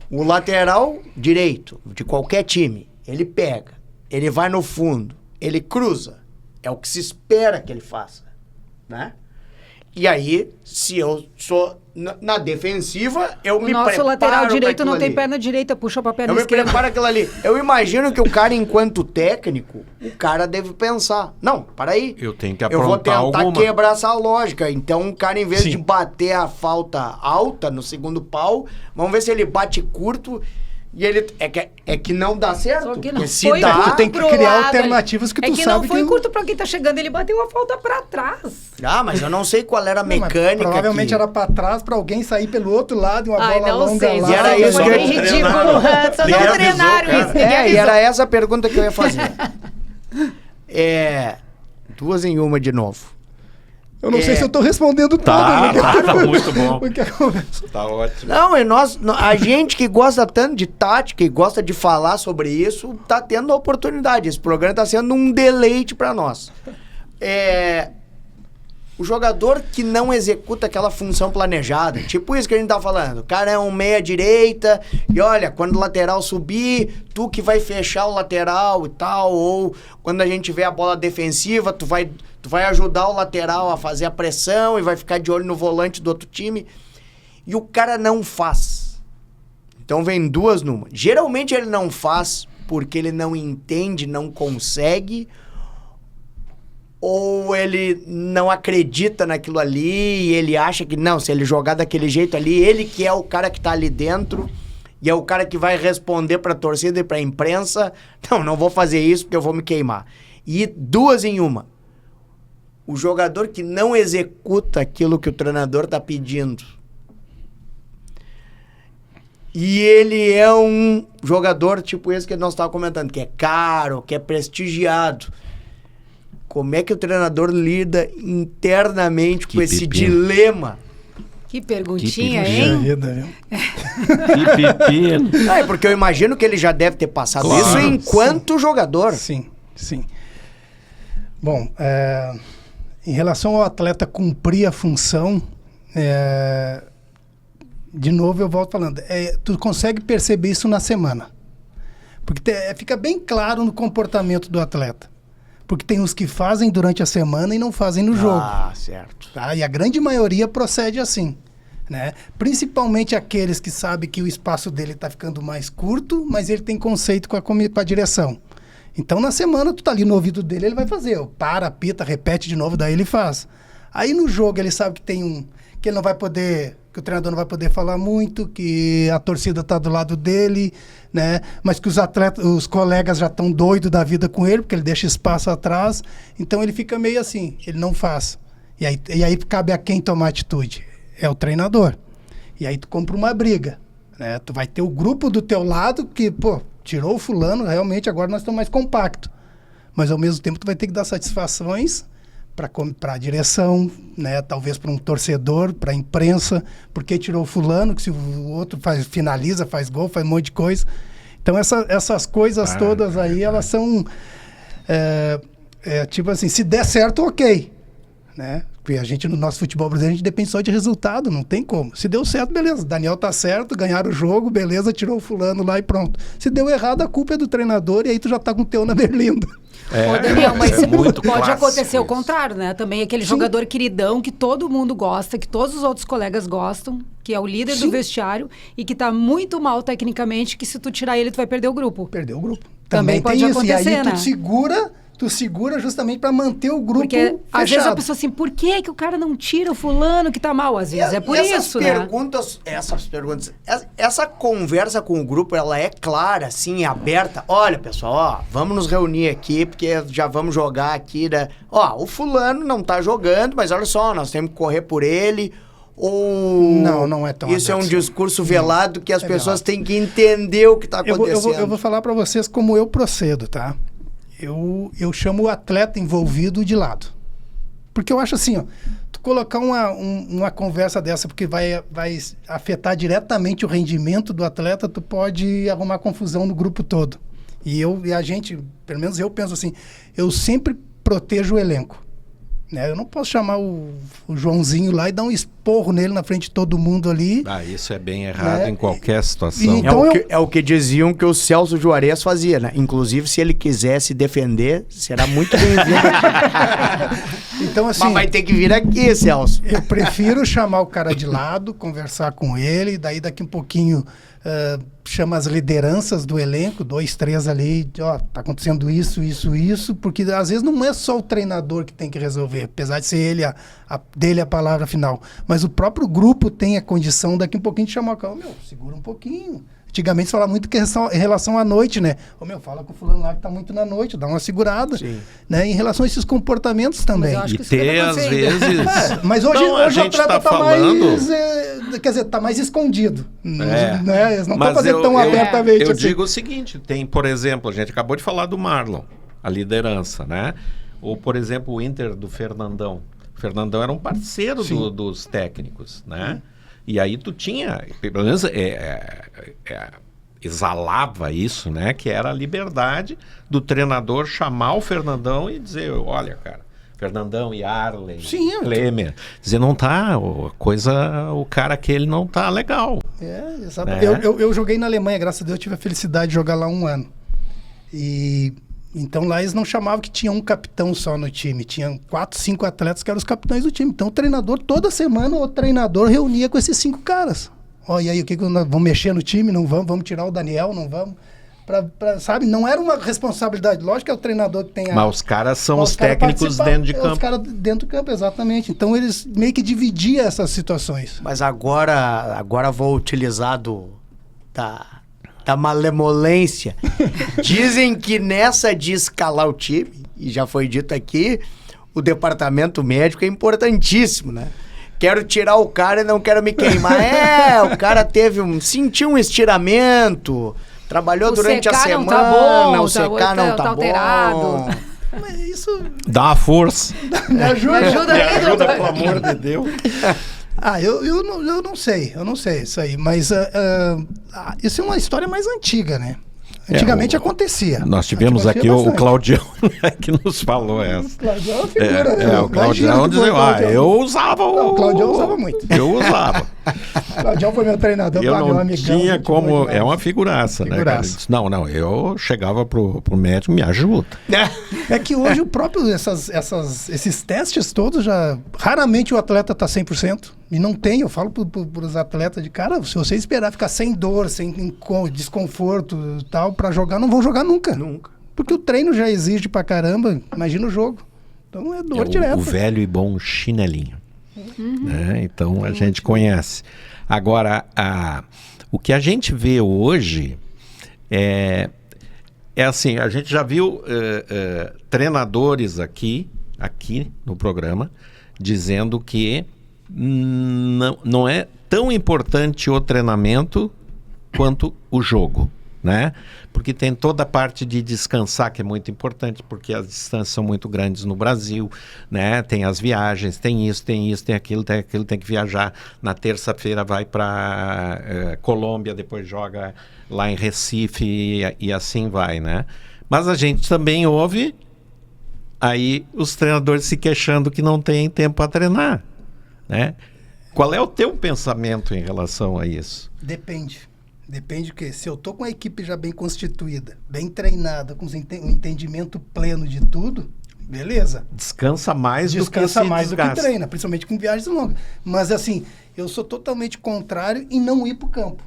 o lateral direito de qualquer time, ele pega, ele vai no fundo, ele cruza. É o que se espera que ele faça, né? E aí, se eu sou na defensiva, eu me preparo. O nosso lateral direito pra não aquilo tem ali. perna direita, puxa pra perna Eu me esquerda. preparo aquilo ali. Eu imagino que o cara, enquanto técnico, o cara deve pensar, não, para aí. Eu tenho que Eu vou aprontar tentar alguma. quebrar essa lógica. Então, o cara, em vez Sim. de bater a falta alta no segundo pau, vamos ver se ele bate curto e ele... É que não dá certo. Só que não Porque se foi dá... curto tu tem que pro criar lado alternativas que ali. tu É que sabe não foi que o- curto pra quem tá chegando, ele bateu a falta pra trás. Ah, mas eu não sei qual era a Não, mas mecânica. provavelmente que... era pra trás, pra alguém sair pelo outro lado e uma Ai, bola não longa sei. lá. E era isso foi que eu- bem ridículo. Só Ninguém não avisou, treinaram cara. isso. Ninguém E avisou. era essa a pergunta que eu ia fazer. Duas em uma de novo. Eu não sei se eu tô respondendo tudo. porque- Tá muito bom. porque a conversa- Tá ótimo. Não, e a gente que gosta tanto de tática e gosta de falar sobre isso, tá tendo a oportunidade. Esse programa tá sendo um deleite pra nós. O jogador que não executa aquela função planejada, tipo isso que a gente tá falando, o cara é um meia-direita e olha, quando o lateral subir, tu que vai fechar o lateral e tal, ou quando a gente vê a bola defensiva, tu vai ajudar o lateral a fazer a pressão e vai ficar de olho no volante do outro time. E o cara não faz. Então vem duas numa. Geralmente ele não faz porque ele não entende, não consegue, ou ele não acredita naquilo ali e ele acha que não, se ele jogar daquele jeito ali, ele que é o cara que tá ali dentro e é o cara que vai responder pra torcida e pra imprensa, não vou fazer isso porque eu vou me queimar. E duas em uma. O jogador que não executa aquilo que o treinador tá pedindo. E ele é um jogador tipo esse que nós estávamos comentando, que é caro, que é prestigiado. Como é que o treinador lida internamente com esse dilema? Que perguntinha, Que hein? Vida, viu? Que pepino. É porque eu imagino que ele já deve ter passado Claro. isso enquanto jogador. Sim, sim. Bom, em relação ao atleta cumprir a função, de novo eu volto falando, tu consegue perceber isso na semana. Porque fica bem claro no comportamento do atleta. Porque tem os que fazem durante a semana e não fazem no jogo. Ah, certo. Tá? E a grande maioria procede assim, né? Principalmente aqueles que sabem que o espaço dele está ficando mais curto, mas ele tem conceito com a direção. Então, na semana, tu tá ali no ouvido dele, ele vai fazer. Para, pita, repete de novo, daí ele faz. Aí no jogo ele sabe que tem que ele não vai poder, que o treinador não vai poder falar muito, que a torcida tá do lado dele, né? Mas que os colegas já estão doidos da vida com ele, porque ele deixa espaço atrás. Então ele fica meio assim, ele não faz. E aí cabe a quem tomar atitude? É o treinador. E aí tu compra uma briga, né? Tu vai ter o grupo do teu lado que, pô, tirou o fulano, realmente agora nós estamos mais compactos. Mas ao mesmo tempo tu vai ter que dar satisfações para a direção, né? Talvez para um torcedor, para a imprensa, porque tirou o fulano, que se o outro finaliza, faz gol, faz um monte de coisa. Então essas coisas todas aí, elas são tipo assim, se der certo, ok, né? Porque a gente, no nosso futebol brasileiro, a gente depende só de resultado, não tem como. Se deu certo, beleza. Daniel tá certo, ganharam o jogo, beleza, tirou o fulano lá e pronto. Se deu errado, a culpa é do treinador e aí tu já tá com o teu na berlinda. Ô, Daniel, mas é muito pode clássico acontecer o isso. contrário, né? Também aquele jogador queridão que todo mundo gosta, que todos os outros colegas gostam, que é o líder do vestiário e que tá muito mal tecnicamente, que se tu tirar ele, tu vai perder o grupo. Perdeu o grupo. Também pode tem isso. E acontecer, aí né? tu segura tu segura justamente para manter o grupo Porque fechado. às vezes a pessoa assim, por que que o cara não tira o fulano que tá mal? Às vezes é por isso, né? Essas perguntas, essa conversa com o grupo, ela é clara, assim, aberta. Olha, pessoal, ó, vamos nos reunir aqui, porque já vamos jogar aqui, né? Ó, o fulano não tá jogando, mas olha só, nós temos que correr por ele. Ou não é tão isso é um aberto. discurso velado que as pessoas velado. têm que entender o que tá acontecendo. Eu vou falar para vocês como eu procedo, tá? Eu chamo o atleta envolvido de lado. Porque eu acho assim, ó, tu colocar uma conversa dessa porque vai afetar diretamente o rendimento do atleta, tu pode arrumar confusão no grupo todo. E a gente, pelo menos eu penso assim, eu sempre protejo o elenco. Né? Eu não posso chamar o Joãozinho lá e dar um esporro nele na frente de todo mundo ali. Isso é bem errado em qualquer situação. Então é o que diziam que o Celso Juarez fazia, né? Inclusive, se ele quiser se defender, será muito bem-vindo. Então, assim, mas vai ter que vir aqui, Celso. Eu prefiro chamar o cara de lado, conversar com ele, daí daqui um pouquinho chama as lideranças do elenco, 2, 3 ali, ó, tá acontecendo isso, porque às vezes não é só o treinador que tem que resolver, apesar de ser ele dele a palavra final, mas o próprio grupo tem a condição daqui um pouquinho de chamar o cara, segura um pouquinho. Antigamente se falava muito em relação à noite, né? Fala com o fulano lá que tá muito na noite, dá uma segurada. Sim. Né? Em relação a esses comportamentos também. Mas eu acho E que isso ter, tá às acontecendo. vezes... Mas hoje a gente o atleta tá falando... mais... quer dizer, tá mais escondido. Né? Eles não estão Mas fazendo tão abertamente. Eu assim. digo o seguinte, tem, por exemplo, a gente acabou de falar do Marlon, a liderança, né? Ou, por exemplo, o Inter do Fernandão. O Fernandão era um parceiro dos técnicos, né? E aí tu tinha, pelo menos exalava isso, né? Que era a liberdade do treinador chamar o Fernandão e dizer, olha, cara, Fernandão, Yarley, Klemer, dizer, não tá, o cara aquele não tá legal. Exatamente. Né? Eu joguei na Alemanha, graças a Deus, eu tive a felicidade de jogar lá 1 ano. E então lá eles não chamavam que tinha um capitão só no time, tinham 4, 5 atletas que eram os capitães do time. Então o treinador, toda semana o treinador reunia com esses 5 caras. E aí, o que nós vamos mexer no time? Não vamos tirar o Daniel, não vamos. Sabe, não era uma responsabilidade. Lógico que é o treinador que tem Mas os caras são os técnicos dentro de campo. Os caras dentro do campo, exatamente. Então eles meio que dividiam essas situações. Mas agora vou utilizar da malemolência. Dizem que nessa de escalar o time, e já foi dito aqui, o departamento médico é importantíssimo, né? Quero tirar o cara e não quero me queimar. O cara sentiu um estiramento, trabalhou durante a semana, o secar não tá bom. Alterado. Mas isso... Dá uma força. Me ajuda. Me ajuda, pelo amor de Deus. Eu não sei isso aí, mas isso é uma história mais antiga, né? Antigamente acontecia. Nós tivemos aqui o Claudião que nos falou essa. O Claudião é uma figura. O Claudião dizia, eu usava o Claudião usava muito. Eu usava. O Claudião foi meu treinador, eu não meu amigão. Tinha como... É uma figuraça, né, cara? Disse, não, eu chegava pro médico, me ajuda. É que hoje o próprio, esses testes todos já... Raramente o atleta tá 100%. E não tem, eu falo para os atletas de cara, se você esperar ficar sem dor, sem desconforto e tal, para jogar, não vão jogar nunca. Nunca. Porque o treino já exige pra caramba, imagina o jogo. Então é dor direta. O velho e bom chinelinho. Né? Então a gente conhece. Agora, o que a gente vê hoje é assim, a gente já viu treinadores aqui no programa dizendo que não é tão importante o treinamento quanto o jogo, né? Porque tem toda a parte de descansar que é muito importante, porque as distâncias são muito grandes no Brasil, né? Tem as viagens, tem isso, tem aquilo, tem que viajar. Na terça-feira vai para Colômbia, depois joga lá em Recife e assim vai, né? Mas a gente também ouve aí os treinadores se queixando que não tem tempo para treinar. Né? Qual é o teu pensamento em relação a isso? Depende do que. Se eu tô com a equipe já bem constituída, bem treinada, com um entendimento pleno de tudo, beleza. Descansa mais do que treina, principalmente com viagens longas. Mas assim, eu sou totalmente contrário em não ir pro campo.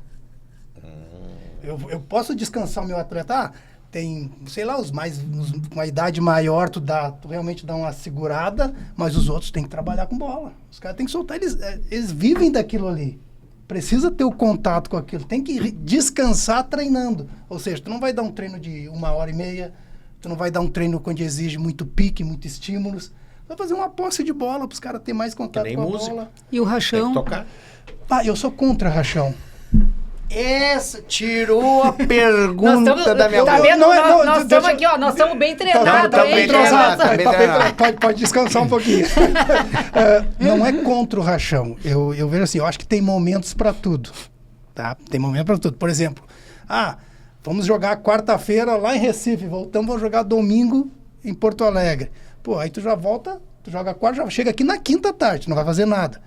Eu posso descansar o meu atleta. tem, sei lá, uma idade maior, tu realmente dá uma segurada, mas os outros têm que trabalhar com bola. Os caras têm que soltar, eles vivem daquilo ali. Precisa ter o contato com aquilo, tem que descansar treinando. Ou seja, tu não vai dar um treino de 1h30, tu não vai dar um treino onde exige muito pique, muito estímulos. Vai fazer uma posse de bola para os caras terem mais contato com a bola. E o rachão? Tem que tocar. Eu sou contra rachão. Essa tirou a pergunta da minha Tá boca. vendo? Nós estamos aqui, ó. Nós estamos bem treinados. Tá bem treinado, tá bem treinado. Pode descansar um pouquinho. Não é contra o rachão. Eu vejo assim, eu acho que tem momentos para tudo. Tá? Tem momento para tudo. Por exemplo, vamos jogar quarta-feira lá em Recife, vamos jogar domingo em Porto Alegre. Pô, aí tu já volta, tu joga quarta, já chega aqui na quinta à tarde, não vai fazer nada.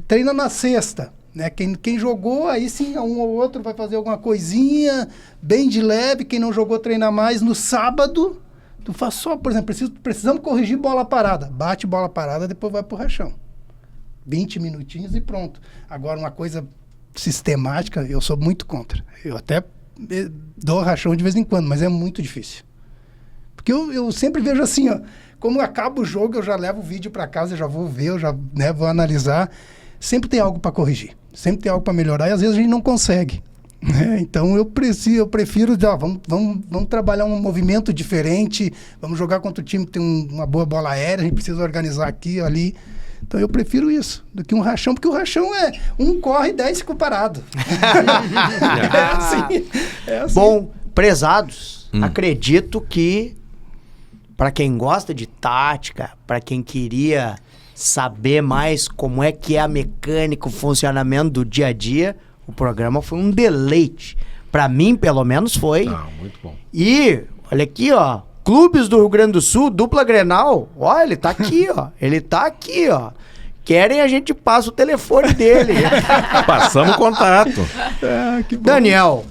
Treina na sexta. Né? Quem jogou, aí sim, um ou outro vai fazer alguma coisinha, bem de leve. Quem não jogou, treina mais. No sábado, tu faz só, por exemplo, precisamos corrigir bola parada. Bate bola parada, depois vai pro rachão. 20 minutinhos e pronto. Agora, uma coisa sistemática, eu sou muito contra. Eu até dou rachão de vez em quando, mas é muito difícil. Porque eu sempre vejo assim, ó, como acaba o jogo, eu já levo o vídeo para casa, eu já vou ver, eu já vou analisar. Sempre tem algo para corrigir, sempre tem algo para melhorar e às vezes a gente não consegue. Né? Então eu prefiro vamos trabalhar um movimento diferente, vamos jogar contra o time que tem uma boa bola aérea, a gente precisa organizar aqui, ali. Então eu prefiro isso do que um rachão, porque o rachão é um corre e 10 ficam parados. É assim. Bom, prezados, acredito que para quem gosta de tática, para quem queria saber mais como é que é a mecânica, o funcionamento do dia a dia, o programa foi um deleite. Para mim, pelo menos, foi. Muito bom. E, olha aqui, ó, clubes do Rio Grande do Sul, dupla Grenal, ó, ele tá aqui, ó. Ele tá aqui, ó. Querem, a gente passa o telefone dele. Passamos contato. Que bom. Daniel,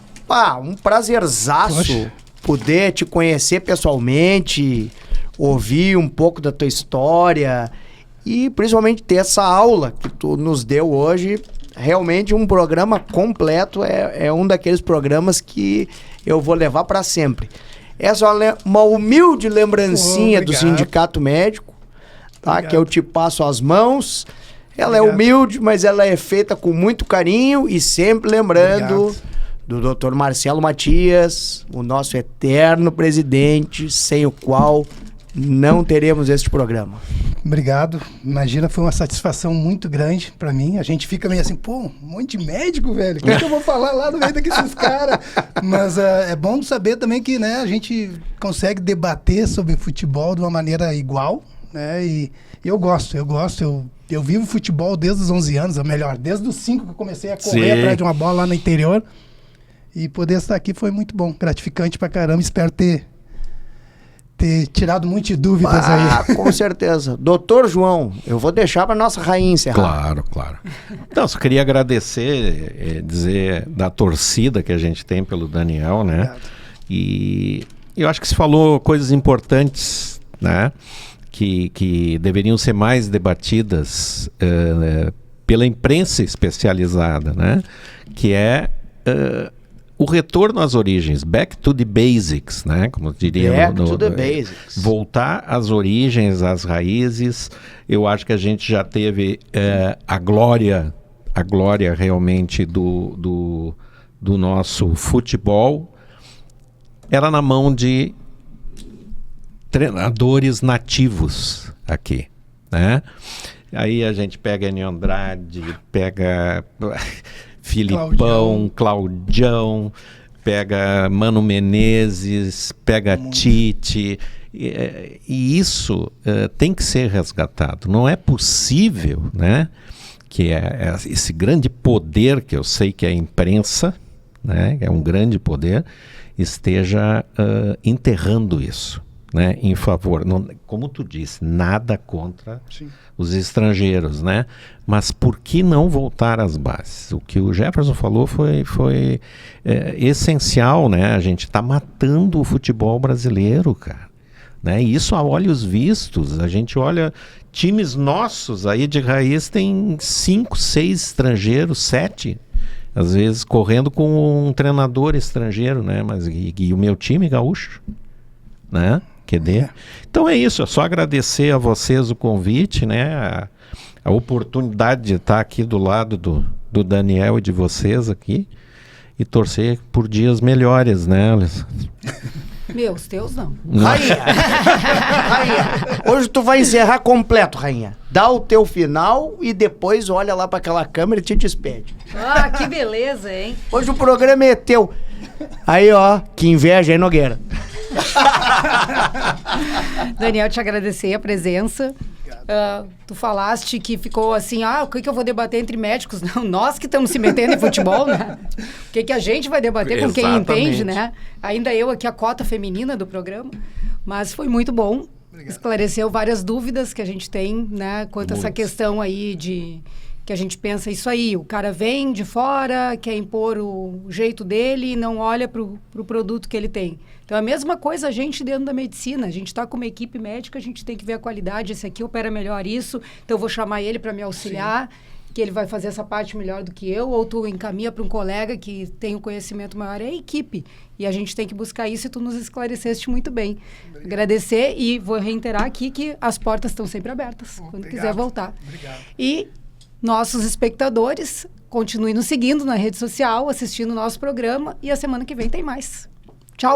um prazerzaço. Poxa. Poder te conhecer pessoalmente, ouvir um pouco da tua história e principalmente ter essa aula que tu nos deu hoje. Realmente um programa completo, é um daqueles programas que eu vou levar para sempre. Essa é uma humilde lembrancinha do Sindicato Médico, tá? Obrigado. Que eu te passo as mãos. Ela Obrigado. é humilde, mas ela é feita com muito carinho e sempre lembrando do Dr. Marcelo Matias, o nosso eterno presidente, sem o qual não teremos este programa. Obrigado. Imagina, foi uma satisfação muito grande pra mim. A gente fica meio assim, um monte de médico, velho. O que eu vou falar lá no meio desses caras? Mas é bom saber também que, né, a gente consegue debater sobre futebol de uma maneira igual, né? E eu gosto. Eu vivo futebol desde os 11 anos, ou melhor, desde os 5 que eu comecei a correr atrás de uma bola lá no interior. E poder estar aqui foi muito bom, gratificante pra caramba. Espero ter tirado muitas dúvidas aí. Com certeza. Doutor João, eu vou deixar para nossa rainha encerrar. Claro. Então, só queria agradecer, dizer da torcida que a gente tem pelo Daniel, né? Obrigado. E eu acho que se falou coisas importantes, né? Que deveriam ser mais debatidas pela imprensa especializada, né? Que é o retorno às origens, back to the basics, né? Como diria Back to the basics. Voltar às origens, às raízes. Eu acho que a gente já teve a glória realmente do nosso futebol. Era na mão de treinadores nativos aqui, né? Aí a gente pega Enio Andrade, pega Filipão, Claudião, pega Mano Menezes, pega Tite, e isso tem que ser resgatado. Não é possível, né, que esse grande poder que eu sei que é a imprensa, né, que é um grande poder, esteja enterrando isso, né, em favor, não, como tu disse, nada contra os estrangeiros, né? Mas por que não voltar às bases? O que o Jefferson falou foi essencial, né? A gente está matando o futebol brasileiro, cara, né? E isso a olhos vistos. A gente olha times nossos aí de raiz, tem 5, 6 estrangeiros, 7. às vezes correndo com um treinador estrangeiro, né? Mas e o meu time gaúcho, né? QD. Então é isso, é só agradecer a vocês o convite, né? A oportunidade de estar aqui do lado do Daniel e de vocês aqui e torcer por dias melhores, né, Alessandro? Meus, teus não. Rainha, Rainha, hoje tu vai encerrar completo, Rainha. Dá o teu final e depois olha lá pra aquela câmera e te despede. Ah, que beleza, hein? Hoje o programa é teu. Aí, ó, que inveja, hein, Nogueira? Daniel, te agradecer a presença. Tu falaste que ficou assim, o que eu vou debater entre médicos? Não, nós que estamos se metendo em futebol, né? O que a gente vai debater com quem entende, né? Ainda eu aqui, a cota feminina do programa. Mas foi muito bom. Obrigado. Esclareceu várias dúvidas que a gente tem, né? Quanto a essa questão aí de... que a gente pensa isso aí, o cara vem de fora, quer impor o jeito dele e não olha para o produto que ele tem. Então, a mesma coisa a gente dentro da medicina. A gente está com uma equipe médica, a gente tem que ver a qualidade. Esse aqui opera melhor isso, então eu vou chamar ele para me auxiliar, que ele vai fazer essa parte melhor do que eu, ou tu encaminha para um colega que tem um conhecimento maior. É a equipe. E a gente tem que buscar isso e tu nos esclareceste muito bem. Obrigado. Agradecer e vou reiterar aqui que as portas estão sempre abertas, quando quiser voltar. Obrigado. E nossos espectadores, continuem nos seguindo na rede social, assistindo o nosso programa e a semana que vem tem mais. Tchau!